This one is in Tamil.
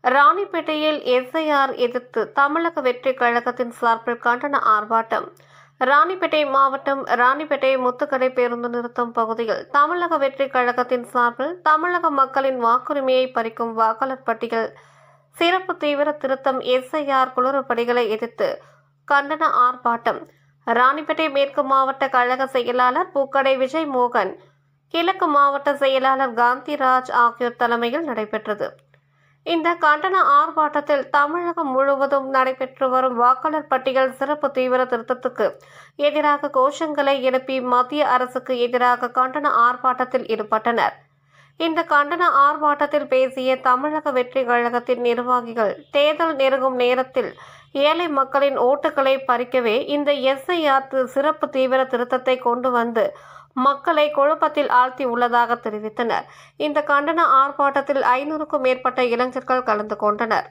ராணிப்பேட்டையில் எஸ்ஐஆர் எதிர்த்து தமிழக வெற்றிக் கழகத்தின் சார்பில் கண்டன ஆர்ப்பாட்டம். ராணிப்பேட்டை மாவட்டம் ராணிப்பேட்டை முத்துக்கடை பேருந்து நிறுத்தம் பகுதியில் தமிழக வெற்றிக் கழகத்தின் சார்பில் தமிழக மக்களின் வாக்குரிமையை பறிக்கும் வாக்காளர் பட்டியல் சிறப்பு தீவிர திருத்தம் எஸ்ஐஆர் குளறுபடிகளை எதிர்த்து கண்டன ஆர்ப்பாட்டம். ராணிப்பேட்டை மேற்கு மாவட்ட கழக செயலாளர் பூக்கடை விஜய் மோகன், கிழக்கு மாவட்ட செயலாளர் காந்திராஜ் ஆகியோர் தலைமையில் நடைபெற்றது. இந்த கண்டன ஆர்ப்பாட்டத்தில் தமிழகம் முழுவதும் நடைபெற்று வரும் வாக்காளர் பட்டியல் சிறப்பு தீவிர திருத்தத்துக்கு எதிராக கோஷங்களை எழுப்பி மத்திய அரசுக்கு எதிராக கண்டன ஆர்ப்பாட்டத்தில் ஈடுபட்டனர். இந்த கண்டன ஆர்ப்பாட்டத்தில் பேசிய தமிழக வெற்றி கழகத்தின் நிர்வாகிகள், தேர்தல் நெருங்கும் நேரத்தில் ஏழை மக்களின் ஓட்டுகளை பறிக்கவே இந்த எஸ்ஐஆர் சிறப்பு தீவிர திருத்தத்தை கொண்டு வந்து மக்களை குழப்பத்தில் ஆழ்த்தி உள்ளதாக தெரிவித்தனர். இந்த கண்டன ஆர்ப்பாட்டத்தில் 500க்கும் மேற்பட்ட இளைஞர்கள் கலந்து கொண்டனர்.